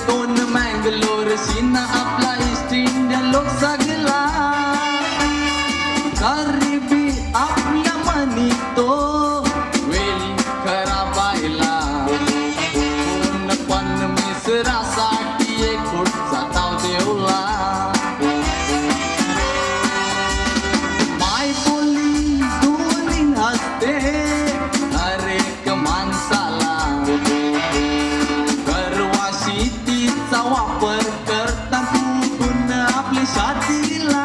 कोण मँगलोर सीना आपला east India लोक सगला गरिबी आपल्या मनी तो वेळी खरा पाहिला कोण पण मिसरासाठी एक पुढचा ताव देवला माय बोली दोन्ही हसते हरेक माणसाला गर्वाशी तिचा वापर करता गुण आपली छातीला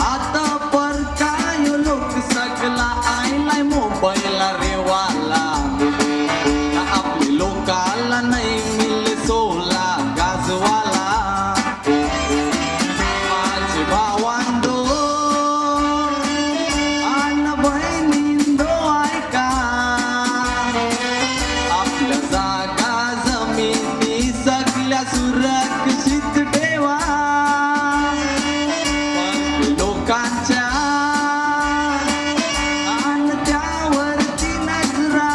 आता पर काय लोक सगला आयलाय मोबाईलला रेवाला आपली लोकाला नाही मिल सोला गाजवाला माझे भावांदो आणि बहिणींदो ऐका आपल्या जागा जमिनी सगळ्या सुरक्षित ठेवा पण लोकांच्या आणि त्यावरती नजरा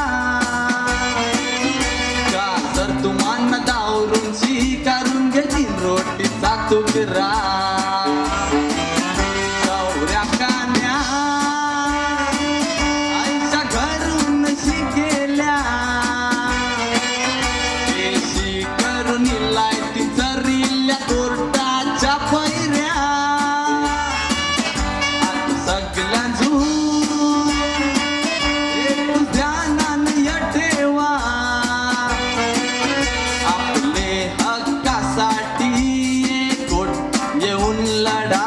का जर तुम्हाला दावरून स्वीकारून घेतील रोटीचा तुकडा नवऱ्या कान्या आईच्या घरून शिकेल्या देशी करून लायती चरिल्या कोर्टाच्या पैऱ्या आता सगळ्या एक ध्यानानं या ठेवा आपले हक्कासाठी एकूट येऊन लढा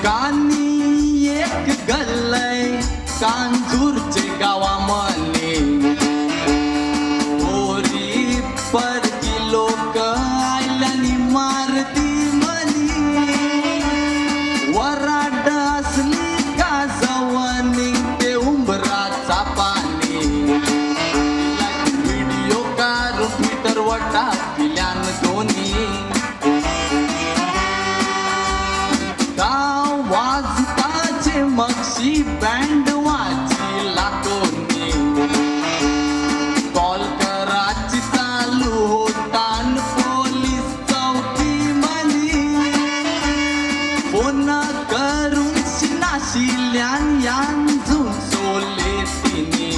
कानी एक गल्लय कांजूरचे गावामले पोरी परकी लोक आयल्यानी मारती मनी वराड असली का जवनी ते उंबराचा पाणी व्हिडिओ काढून ट्विटरवर टाकल्यान दोन्ही वाजताचे मक्षी बँड वाची लाकोनी कॉल कराची चालू होतान पोलीस चौकी मनी फोन करून शिनाशिल्यान यांजून सोले तिने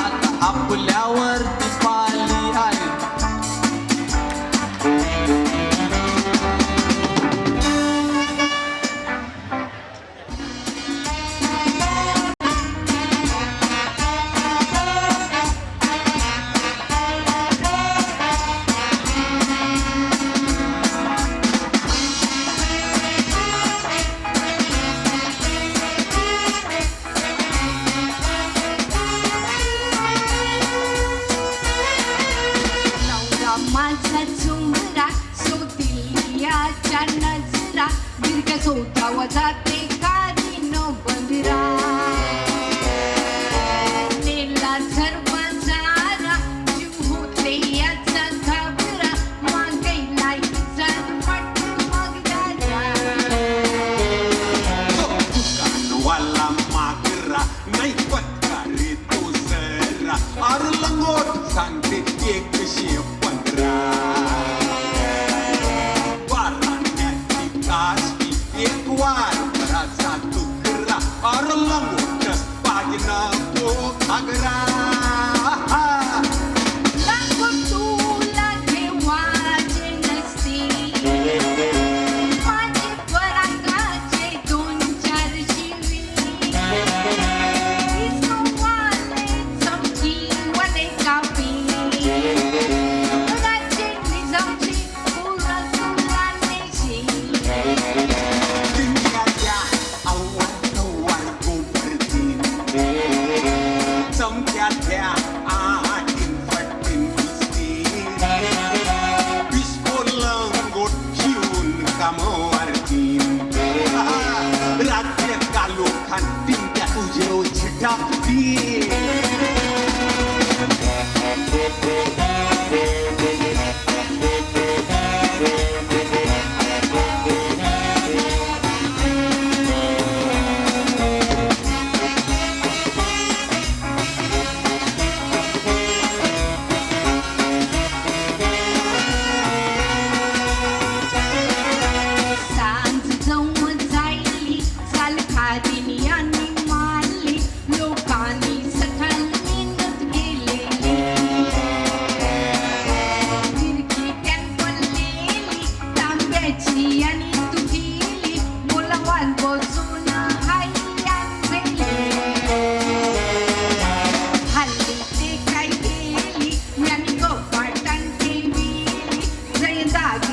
आता आपल्यावरती पाली आहे माझा झुमरा सोतिलियाच्या नजरा दीर्घ सोतावा जाते कारीनो बंदिरा नेला सर्व जारा जीव होते याचा घाबरा मागेला जनपट मग दुकानवाला मागरा नाही पत्कारी तो जरा अरे लंगोट सांगते 115 बाराण्याची काशी एक वार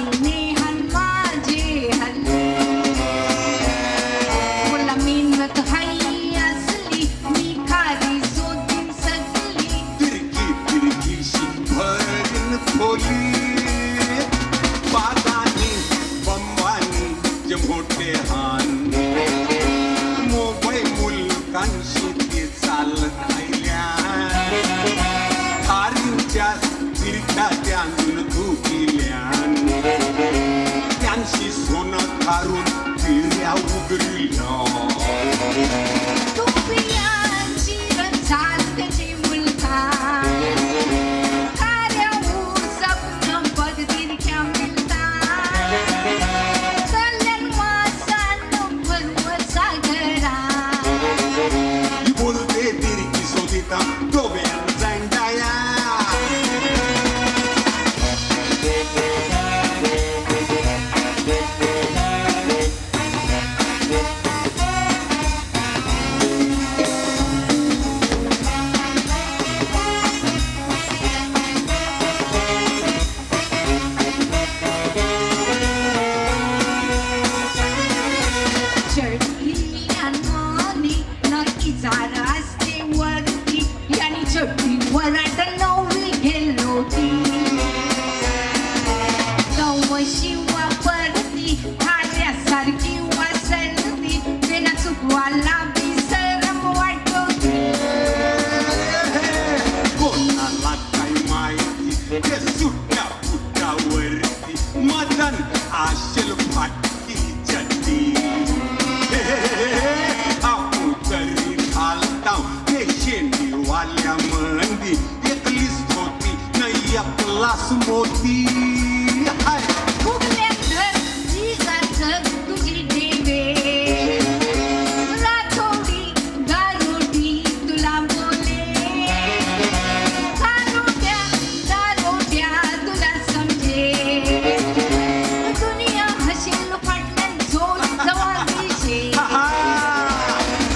गाडीने हलवाजे हल्ले मला मेहनत हाई असली मी खारी सोडून सगळी तिरकीशी भरीन खोली बागानी बंबानी जे मोठे हान मोबाईल मुलकांशी ते चालत राहिल्या खारींच्या तिरक्या त्यांतून धुकिल्या त्यांशी सोनं खारून तिऱ्या उघडल्या तुझ्याची रचालची मुलगा कार्याऊ स्वप्न बघतील क्या मिळता कल्याण वासान भरव सागरा बोलते तिरकी सोदिता डोब्यान जांडाया चढली अनवानी न इजारा असते वरती यानी चढली वराट नववी गेलो ती गव शिवा परती हाड्यासारखी वासरती बिना चुकवाला बिसरम वाटती कोणाला काय माहिती ते सुट्ट्या फुटावरती मदन आशल फाटकी चड्डी आपण तरी घालता ते शेंडीवाल्या मंदी एकलीच होती नाही आपलाच मोती हाय कुठल्या घर जिजाचं तुझी देवे राठोडी गारोडी तुला बोले गारोड्या तुला समजे दुनिया हसेल फाटल्यान झोल जवाबीचे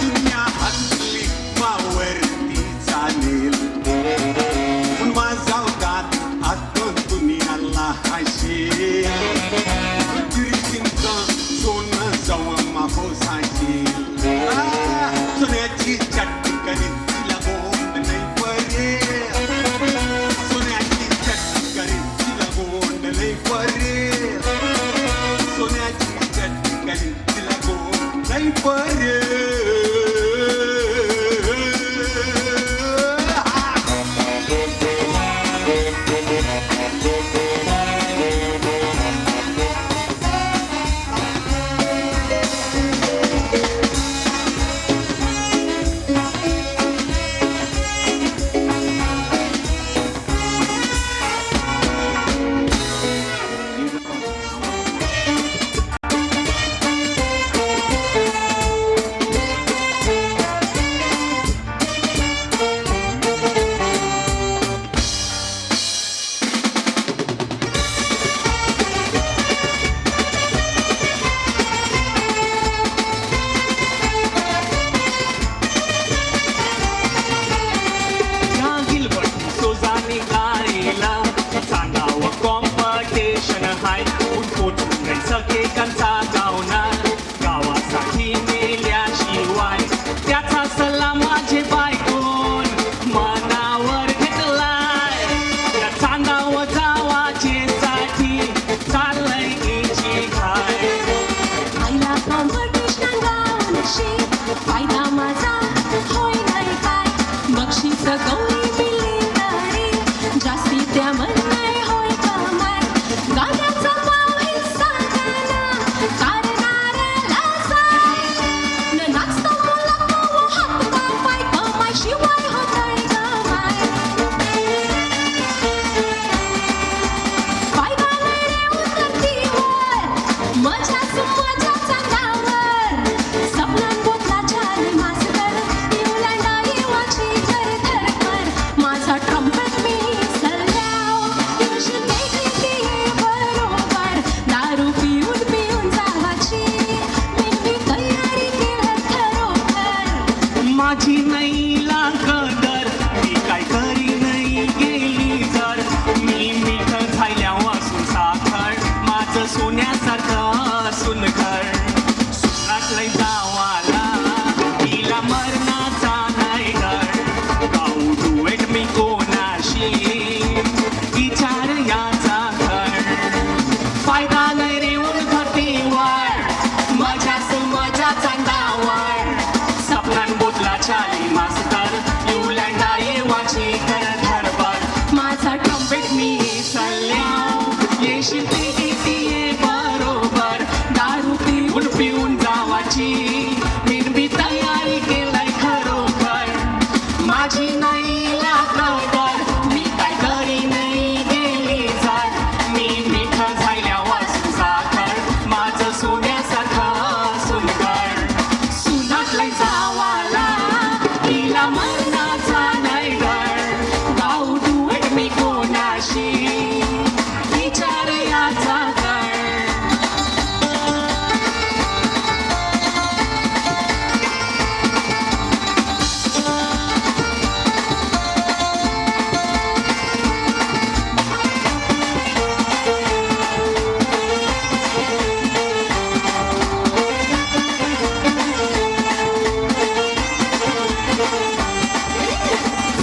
दुनिया हसली मावरती चालेल माझावतात आतून दुनियाला हसेल तिरकींचं सोनं जवळ माहो साजेल सोन्याची चट्टी करीत तिला गोंड नाही पडेल सोन्याची चट्टी करीत तिला गोंड नाही पडेल सोन्याची चट्टी करीत तिला गोंड नाही पडेल सांगावं कॉम्पिटिशन हाय उठून माझं सोन्यासारखं सुनघर सुनातलंय जावाला तिला मरणाचा नाही डर गाऊ डुएट मी कोणाशी विचार याचा घर फायदा नाही रे उलघटीवर मजा चांदावर सपनान बोतला चाली मास्तर युलँडा येवाची कर धरबर माझा ट्रम्पेट मी सल्ल्या येशील ते येते बरोबर दारू पिऊन जावाची मी तयारी केलाय खरोखर माझी नाही लागलं मी काय घरी नाही गेली जर मी मिठ झाल्या वाचून साखर माझं सोन्यासारखं सुंदर सुनातलंय जावाला तिला मरणाचा नाही डर गाऊ डुएट मी कोणाशी विचार याचा घर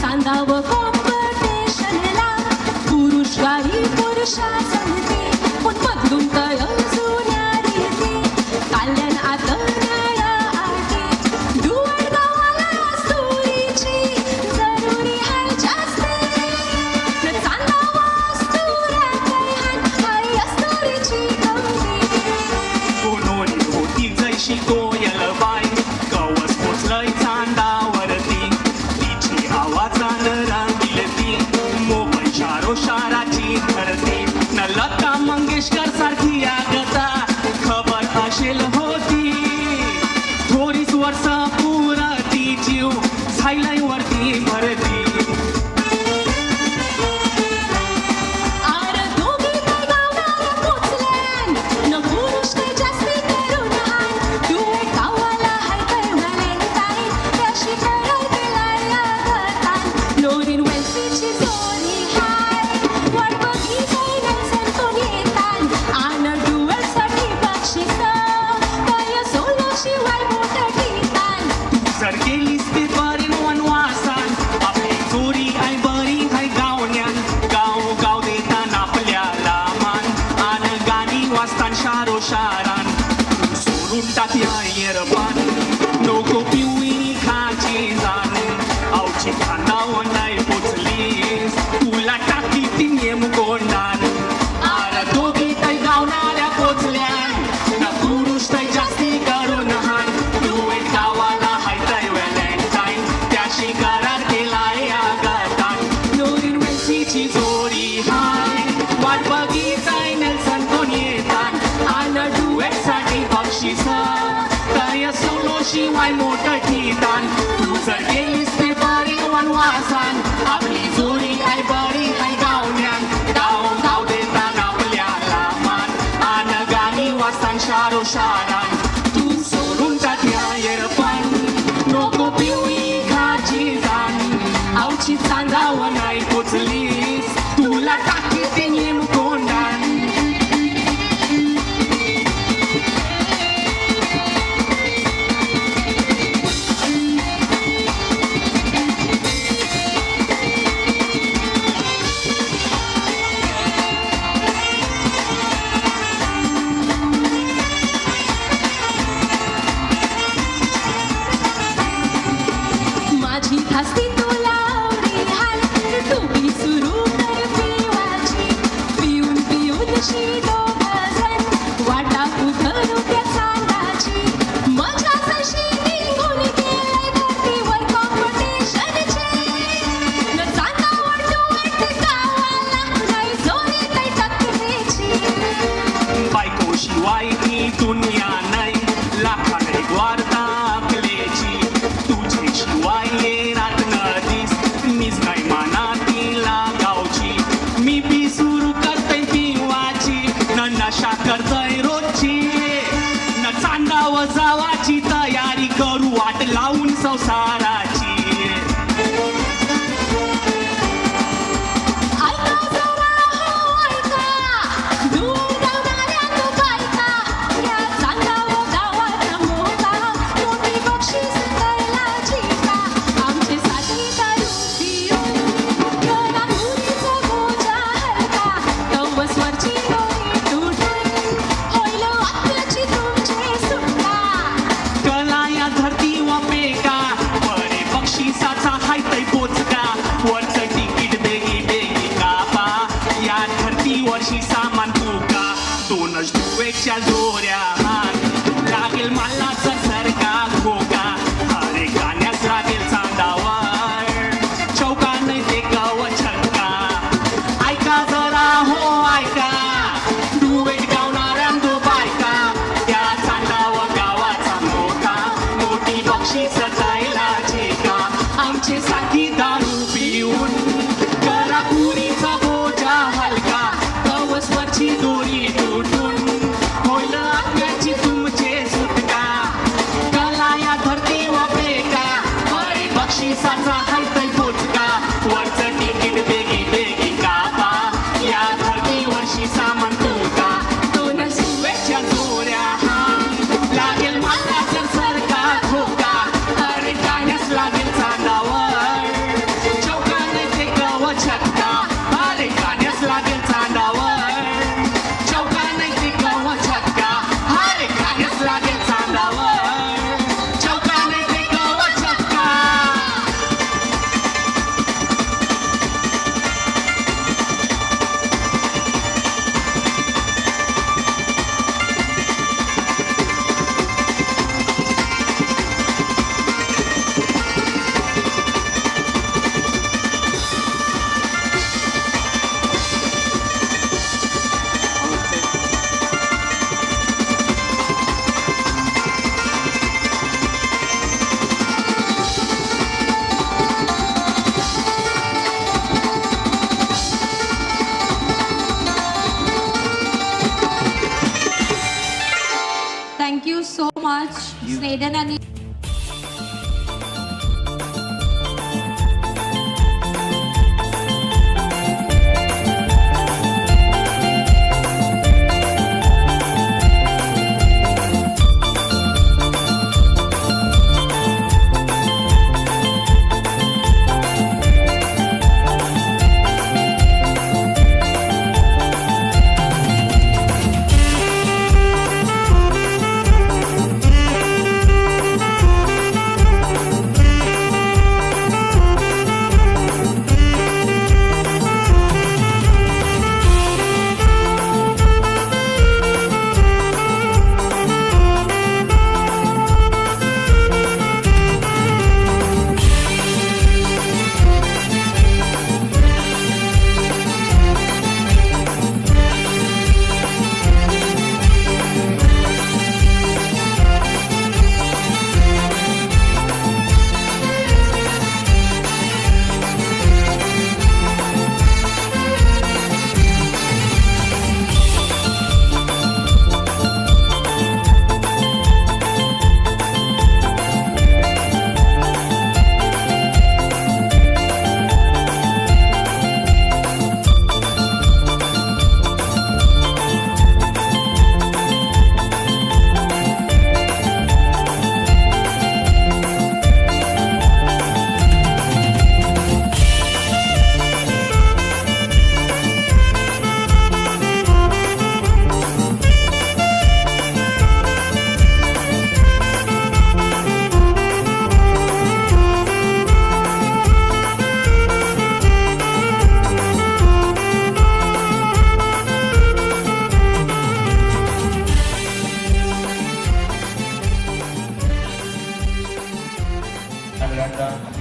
सांगावं कॉम्पिटिशनला पुरुष गाई पुरुषा संगती पण बदलून काय जुन्या रीती काल्यान आता नळा आहे डुएट गावाला अस्तुरीची जरुरी हाय जास्ती न चांदावं अस्तुऱ्या काय हाय अस्तुरीची गमती कोणोरी होती जैशी कोयल बाई कवच पोचलंय चांदावरती तिची आवाजानं रांगील ती मोबाईलच्या रोषाराची धरती न लता मंगेशकर सारखी आगता खबर असेल होती थोडीच वर्ष पुरती जीव झायलाय वरती भरती आर दोघी तर गावाला पोचल्यान न पुरुष ते जास्ती करून हाय डुएट गावाला हाय काय व्हॅलेंटाईन त्याशी कराय दिलाय लागतान लोरीन वेल्सीची जोडी हाय वाट बघितली नेल्सन येतान आन डुएटसाठी बक्षीस काय सोलो शिवाय मोठं ठिकाण जर गेलीस ते बरीन वनवासान आपली चोरी आय बरी हाय गावण्यान गाव गाव देताना आपल्याला मान आन गाणी वाचतान शारो शारान सोडून टाकया येरपान नको पिवळी खाची जाण आवची खांदाव नाही पोचलीस तुला टाकली ती नेम कोंडान आर दोघी तै गावणाऱ्या पोचल्यान ना पुरुष तै जास्ती करून हान डुएट गावाला हाय तै व्हॅलेंटाईन त्याशी करार केलाय आगतान लोरीन वेल्सीची जोडी हाय वाट बघिताय नेल्सन कोण येतान आन डुएटसाठी बक्षीस काय सोलो शिवाय मोठं ठिकाण तू जर गेलीस ते बरी वनवासान आपली जोडी आय बरी हाय गावण्यान गाव गाव देताना आपल्याला मान आन गाणी वाचतान शारो शारान तू सोडून टाकया येरपान नको पिवळी खाची जाण आवची चांदाव नाही पोचलीस तुला टाकी ते नेम कोंडान माझी खासती तुला आवडी हाय तुम्ही सुरू कर पिवाची पिऊन पिऊन शिदो भजन वाटा उधरू त्या चांदाची मजा जशी निघून गेलाय धरतीवर कॉम्पिटिशनची न चांदावर डुएट गावाला नाही जोरी तै टक्केची बायको शिवाय ही दुनिया नाही लाखान एक वार्ता आपलेची तुझे शिवाय ये रात नदीस मीच नाही माना तिला गावची मी बी सुरू करते पिवाची न नशा करतय रोजची न चांदाव जावाची तयारी करू वाट लावून संसाराची ऐका जरा हो ऐका दूर गावणाऱ्या शुभेच्छा जोऱ्या लागेल मला सरका खोका अरे गाण्यास लागेल चांदावर चौका नाही ते गाव छक्का ऐका जरा हो ऐका दुवेट गावणाऱ्या दो बायका त्या चांदावर गावाचा मोठा मोठी बक्षीस जायला का आमचे साथी दारू पिऊन करा पुरीचा बोजा हलका कवसवरची दोरी तुटून होईल आत्म्याची तुमचे सुटका कला या धरती वापेका बरे बक्षिसाचा हायतय पोचका वरचं तिकीट बेगी बेगी कापा या धरतीवरशी सामान तुका दोन शुभेच्छा जोऱ्या लागेल माताचं सरका खोका अरे गाण्यास लागेल चांदावर चौकाने ते गाव छक्का अरे गाण्यास लागेल चांदावर चौकाने ते गाव छक्का अरे गाण्यास लागेल चांदावर चौकाने ते गाव छक्का थँक्यू सो मच स्नेहन आणि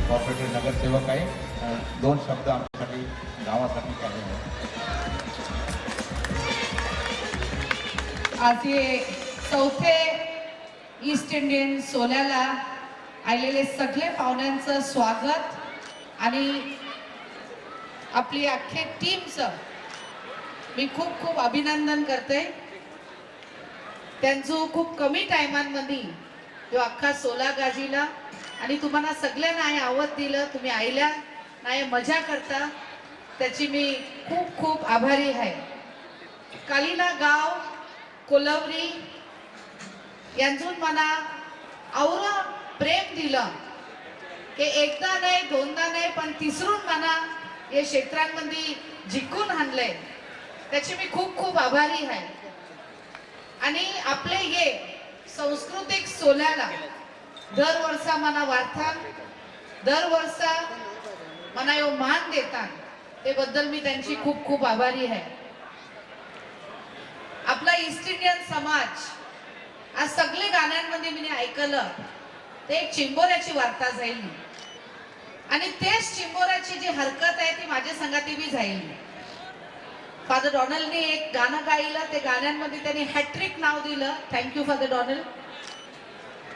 कॉर्पोरेटेड नगरसेवक आहे. दोन शब्द आमच्यासाठी गावासाठी काही आहे. आज हे चौथे ईस्ट इंडियन सोल्याला आलेले सगळे पाहुण्यांचं स्वागत आणि आपली अख्खे टीमचं मी खूप खूप अभिनंदन करते. त्यांचं खूप कमी टायमांमध्ये तो अख्खा सोला गाजीला आणि तुम्हाला सगळ्यांना हे आवड दिलं. तुम्ही आईला नाही मजा करता त्याची मी खूप खूप आभारी आहे. कालीला गाव कोलवरी यांतून मला आवरा प्रेम दिलं की एकदा नाही दोनदा नाही पण तिसरून मला या क्षेत्रांमध्ये जिंकून आणले. त्याची मी खूप खूप आभारी आहे. आणि आपले हे सांस्कृतिक सोल्याला दरवर्षा मला वारतात, दरवर्षा मला यो मान देतात, ते बद्दल मी त्यांची खूप खूप आभारी आहे. आपला ईस्ट इंडियन समाज आज सगळे गाण्यांमध्ये मी ऐकलं ते एक चिंबोऱ्याची वार्ता जाईल आणि तेच चिंबोऱ्याची जी हरकत आहे ती माझ्या संगाती बी जाईल. फादर डॉनल्डने एक गाणं गायलं, ते गाण्यांमध्ये त्यांनी हॅट्रिक नाव दिलं. Thank you father Donald.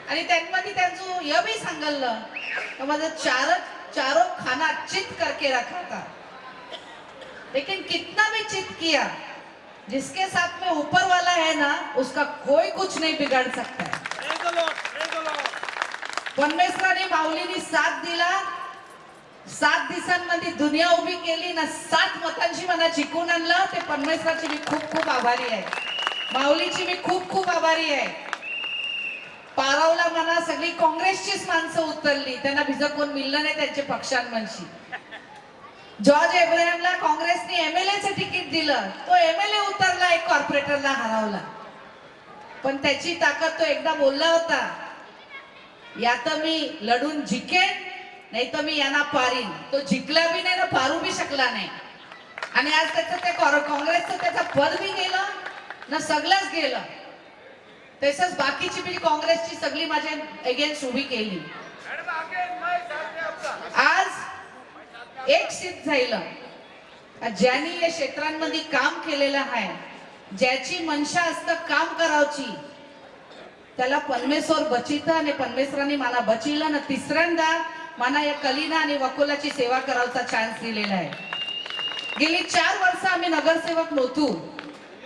आणि त्यांमध्ये त्यांचं हे बी सांगलं माझं चारों खाना चित करके रखा था, लेकिन कितना भी चित किया, जिसके साथ में ऊपर वाला है ना उसका कोई कुछ नहीं बिगाड़ सकता है. परमेश्वराने माऊलीनी साथ दिला, 7 दिवसांमध्ये दुनिया उभी केली ना, 7 मतांची मला जिंकून आणलं. ते परमेश्वराची मी खूप खूप आभारी आहे. माऊलीची मी खूप खूप आभारी आहे. पारावला म्हणा सगळी काँग्रेसचीच माणसं उतरली, त्यांना भिजं कोण मिळलं नाही त्यांचे पक्षांमनशी. जॉर्ज एब्राहमला काँग्रेसने एमएलएचं तिकीट दिलं, तो एमएलए उतरला, एक कॉर्पोरेटरला हरवला. पण त्याची ताकद तो एकदा बोलला होता, या तर मी लढून जिंकेन नाही तर मी यांना पारीन. तो जिंकला बी नाही ना पारू बी शकला नाही. आणि आज त्याचं ते काँग्रेसचं त्याचं पद बी गेलं ना, सगळंच गेलं. तसंच बाकीची बी काँग्रेसची सगळी माझ्या अगेन्स्ट उभी केली. आज एक सिद्ध झालं, ज्यांनी या क्षेत्रांमध्ये काम केलेलं आहे, ज्याची मनशा असतं काम करावची, त्याला परमेश्वर बचित आणि परमेश्वराने मला बचिलं ना. तिसऱ्यांदा मला या कलिना आणि वकोलाची सेवा करायचा चान्स दिलेला आहे. गेली 4 वर्ष आम्ही नगरसेवक नव्हतो.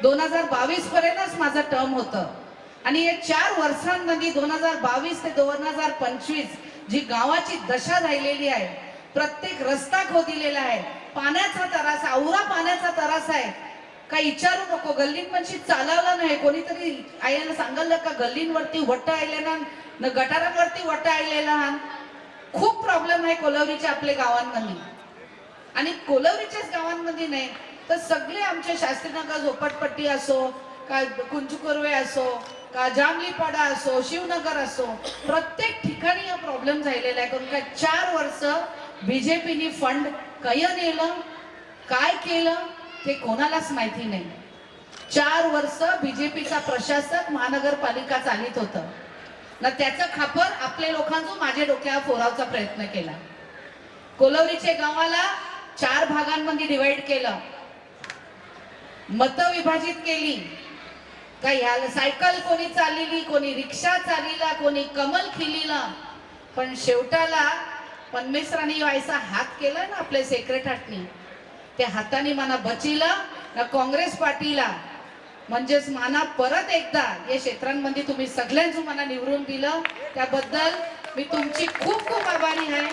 2022 पर्यंतच माझं टर्म होतं. आणि या 4 वर्षांमध्ये 2022 ते 2025 जी गावाची दशा राहिलेली आहे, प्रत्येक रस्ता खोदिलेला आहे, पाण्याचा त्रास, औरा पाण्याचा त्रास आहे. काही विचारू नको, गल्लींमध्ये चालवलं नाही. कोणीतरी आईला सांगलं का गल्लींवरती वट्ट आलेला न गटारांवरती वट्ट आलेला. खूप प्रॉब्लेम आहे कोलवरीच्या आपल्या गावांमध्ये. आणि कोलवरीच्याच गावांमध्ये नाही तर सगळे आमचे शास्त्रीनगर झोपटपट्टी असो का कुंचुकुर्वे असो का जामलीपाडा असो शिवनगर असो, प्रत्येक ठिकाणी हा प्रॉब्लेम झालेला आहे. कारण काय 4 वर्ष बीजेपीने फंड काय नेलं, काय केलं ते कोणालाच माहिती नाही. 4 वर्ष बीजेपीचा प्रशासक महानगरपालिका चालित होतं ना, त्याचं खापर आपल्या लोकांचं माझ्या डोक्यावर फोरावचा प्रयत्न केला. कोलवरीच्या गावाला 4 भागांमध्ये डिवाइड केलं, मतं विभाजित केली. काय ह्याला सायकल कोणी चालली, कोणी रिक्षा चालिला, कोणी कमल खिलीला. पण शेवटाला परमेश्वराने व्हायचा हात केला ना आपल्या सेक्रेटरीनी, त्या हाताने मला बचिला ना काँग्रेस पार्टीला. म्हणजेच मला परत एकदा या क्षेत्रांमध्ये तुम्ही सगळ्यांचं मला निवडून दिलं, त्याबद्दल मी तुमची खूप खूप आभारी आहे.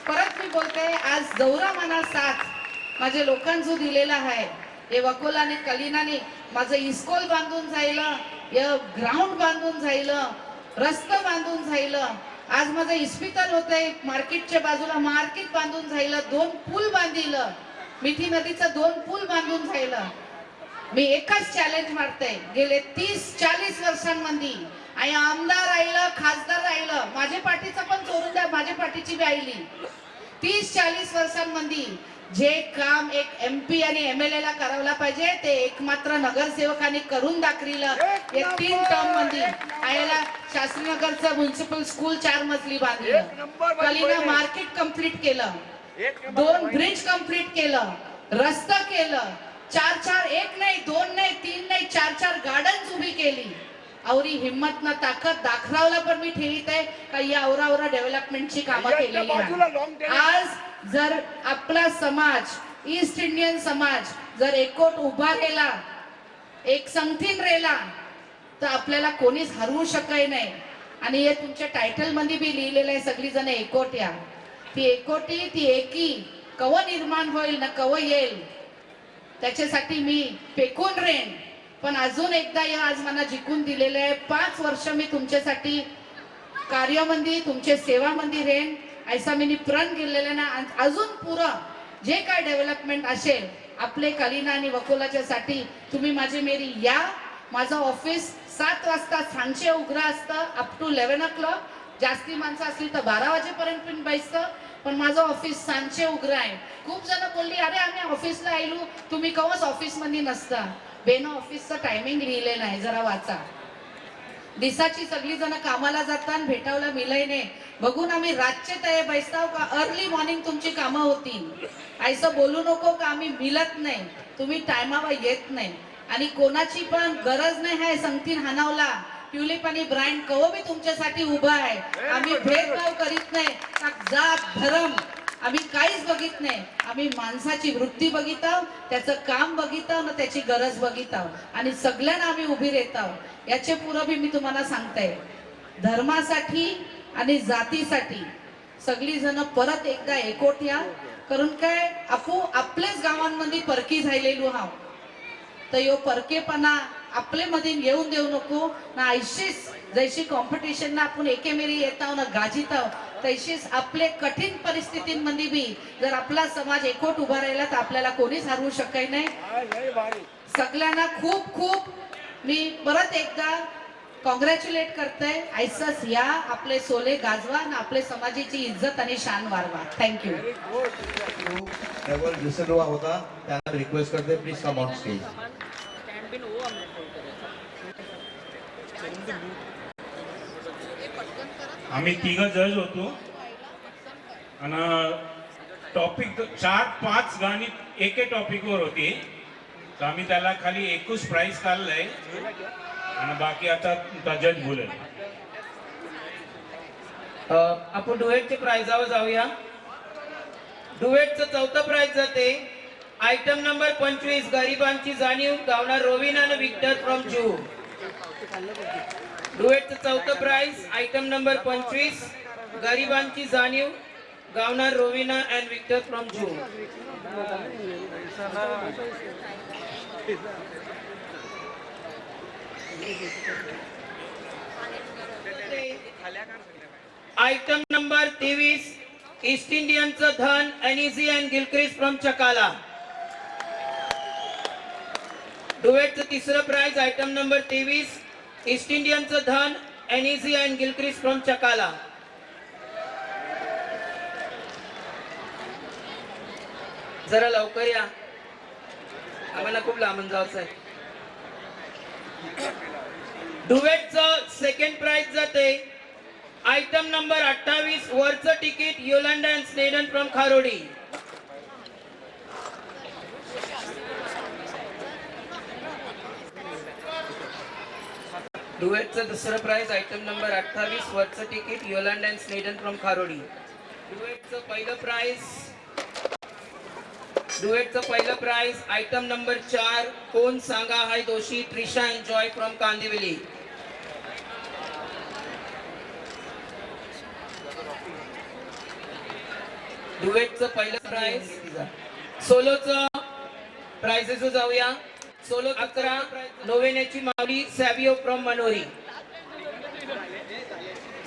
परत मी बोलते, आज जवरा मना साथ माझ्या लोकांचं दिलेला आहे. हे वकोला आणि कलिनाने माझं इस्कॉल बांधून जायलं, या ग्राउंड बांधून जायलं, रस्ता बांधून जायलं. आज माझं इस्पितल होतंय मार्केटच्या बाजूला, मार्केट बांधून जायलं, 2 पूल बांधिलं, मिठी नदीचं 2 पूल बांधून जायलं. मी एकच चॅलेंज मारते, गेले 30-40 वर्षांमध्ये आणि आमदार राहिलं, खासदार राहिलं, माझ्या पार्टीचं पण सोडून द्या, माझ्या पार्टीची बी आईली. 30-40 वर्षांमध्ये जे काम एक MP आणि MLA ला करायला पाहिजे ते एकमात्र नगरसेवकांनी करून दाखविलं. या 3 टर्म मध्ये आयला शास्त्रीनगरचं म्युनिसिपल स्कूल 4 मजली बांधलं, कलिना मार्केट कंप्लीट केलं, 2 ब्रिज कंप्लीट केलं, रस्ता केलं, 4 1 नाही 2 नाही 3 नाही 4 गार्डन्स उभी केली. औरी हिम्मत ना ताकद दाखवायला पण मी ठेवीत आहे का या औरा डेव्हलपमेंटची कामं केलेली आहेत. आज जर आपला समाज, ईस्ट इंडियन समाज जर एकोट उभा राहिला, एक संगठीन राहिला, तर आपल्याला कोणीच हरवू शकत नाही. आणि हे तुमच्या टायटल मध्ये बी लिहिलेलं आहे, सगळी जण एकोट या. ती एकोटी, ती एकी कव निर्माण होईल ना कव येईल, त्याच्यासाठी मी पेकून रेन. पण अजून एकदा या आज मला जिंकून दिलेलं आहे. 5 वर्ष मी तुमच्यासाठी कार्यामध्ये, तुमच्या सेवामध्ये रेन, ऐसा मी प्रण केलेलं ना. अजून पुरं जे काय डेव्हलपमेंट असेल आपले कलिना आणि वकोलाच्या साठी तुम्ही माझे मेरी या. माझं ऑफिस 7 वाजता सांचे उघडं असतं, अप टू 11 o'clock. जास्ती माणसं असली तर 12 वाजेपर्यंत पण बसतं, पण माझं ऑफिस सांचे उघडं आहे. खूप जण बोलली, अरे आम्ही ऑफिसला आलो, तुम्ही कवच ऑफिस मध्ये नसता. बेनो ऑफिसचं टायमिंग लिहिले नाही, जरा वाचा. दिसाची सगळी जण कामाला जातात, भेटावला मिलय नाही. बघून आम्ही रातचे तये बैसताव का अर्ली मॉर्निंग तुमची कामं होती. ऐसं बोलू नको का आम्ही मिलत नाही, तुम्ही टायमावर येत नाही. आणि कोणाची पण गरज नाही आहे संगतीन हानावला. ट्युलिप आणि ब्रँड कव बी तुमच्यासाठी उभा आहे. आम्ही भेदभाव करीत नाही, जात धर्म आम्ही काहीच बघित नाही. आम्ही माणसाची वृत्ती बघित आहोत, त्याचं काम बघित आहोत, त्याची गरज बघित आहोत आणि सगळ्यांना आम्ही उभी राहत आहोत. याचे पुरं बी मी तुम्हाला सांगते, धर्मासाठी आणि जातीसाठी सगळी जण परत एकदा एकवट या. कारण काय आपलेच गावांमध्ये परकी झालेलो आहोत, तर यो परकेपणा आपले मध्ये येऊन देऊ नको ना. ऐशीच जैशी कॉम्पिटिशन ना आपण एकेमेरी येताव ना गाजीत आहोत, तैशीच आपले कठीण परिस्थितींमध्ये बी जर आपला समाज एकवट उभा राहिला तर आपल्याला कोणीच हरवू शकाय नाही. सगळ्यांना खूप खूप मी परत एकदा कॉंग्रॅच्युलेट करते. ऐसच या आपले सोले गाजवा आणि आपले समाजाची इज्जत आणि शान वाढवा. थँक्यू. नेवल डिसलवा होता, त्यांना रिक्वेस्ट करते प्लीज कम ऑन स्टेज. आम्ही तिघ जज होतो आणि टॉपिक 4-5 गाणी एके टॉपिकवर होती, तर आम्ही त्याला खाली 21 प्राइज काढलंय आणि बाकी आता जज बोलेल. आपण डुएटच्या प्राइजावर जाऊया. डुएटचं 4थं प्राइज जाते आयटम नंबर 25 गरिबांची जाणीव गावणार रोविना आणि विक्टर फ्रॉम जू. डुएटचं 4थं प्राइज आयटम नंबर 25 गरिबांची जाणीव गावणार रोविना अँड विक्टर फ्रॉम जू. आयटम नंबर 23 ईस्ट इंडियनचं धन अनिझी अँड गिलक्रिस्ट फ्रॉम चकाला. डुएटचं 3रं प्राइज आयटम नंबर 23 ईस्ट इंडियनचं धन अनिझी अँड गिलक्रिस्ट फ्रॉम चकाला. जरा लवकर या, आम्हाला खूप लांबून जायचं आहे. डुएटचं 2nd प्राइज जाते आयटम नंबर 28 वरचं ticket Yolanda and Snedden from Kharodi. डुएटचं 2रं प्राइज आयटम नंबर 28 वरचं ticket Yolanda and Snedden from Kharodi. डुएटचं पहिलं प्राइज आयटम नंबर 4 कोण सांगा हाय दोषी Trisha and Joy from Kandivali. डुएटचं पहिलं प्राइज. सोलोचं प्राइजेस जाऊया. सोलो 11 नोवेनेची माऊली सॅवियो फ्रॉम मनोरी.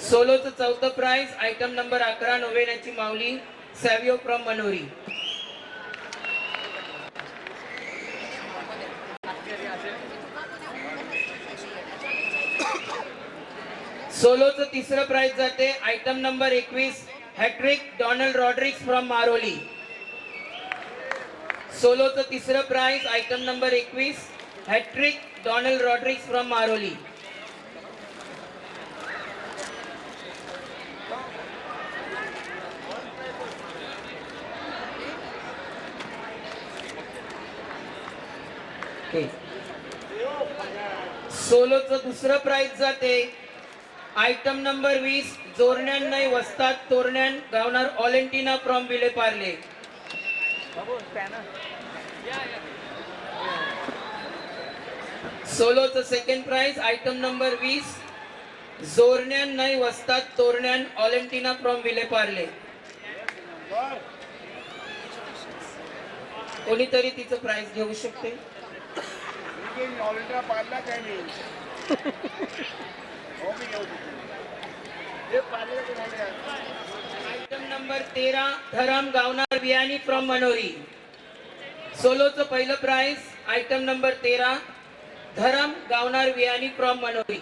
सोलोचं 4थं प्राइज आयटम नंबर 11 नोवेनेची माऊली सॅवियो फ्रॉम मनोरी. सोलोचं 3रं प्राइज जाते item number 21 hattrick Donald Rodrigues from Maroli. सोलोचं 3रं prize item number 21 hattrick Donald Rodrigues from Maroli. सोलोचं 2रं प्राइज जाते आयटम नंबर 20 जोरण्यान नाही वस्तात तोरण्यान गावणार ऑलेंटिना फ्रॉम विले पार्ले. सोलोचं 2nd प्राइज आयटम नंबर 20 जोरण्यान नाही वस्तात तोरण्यान ऑलेंटिना फ्रॉम विले पार्ले. कोणीतरी तिचं प्राइज घेऊ शकते. आयटम नंबर 13 धरम गावणार बियानी फ्रॉम मनोरी. सोलोचं पहिलं प्राइज आयटम नंबर 13 धरम गावणार बियानी फ्रॉम मनोरी.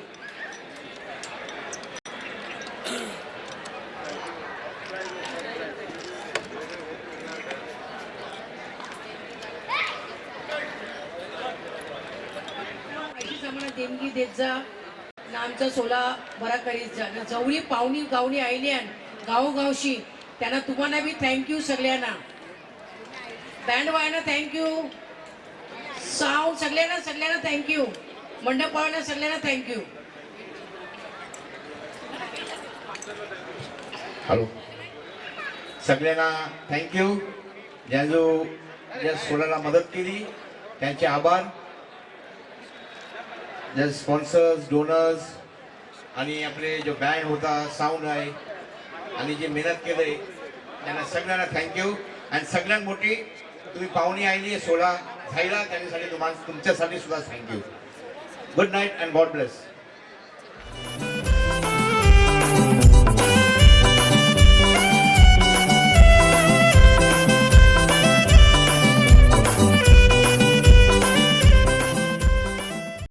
देणगी देत जा आणि आमचा सोला बरा करीत जा आणि जवळी पाहुणी गावणी आयल्यान गावोगावशी त्यांना तुम्हाला बी थँक्यू सगळ्यांना. बँड वायना थँक्यू, साऊंड सगळ्यांना थँक्यू, मंडप पाहुण्या सगळ्यांना थँक्यू. हॅलो, सगळ्यांना थँक्यू. ज्या सोलाला मदत केली त्यांचे आभार. ज्या स्पॉन्सर्स, डोनर्स आणि आपले जो बँड होता, साऊंड आहे आणि जे मेहनत केलंय त्यांना सगळ्यांना थँक्यू. आणि सगळ्यात मोठी तुम्ही पाहुणी आली सोला खायला त्याच्यासाठी तुमच्यासाठी सुद्धा thank you. Good night and God bless.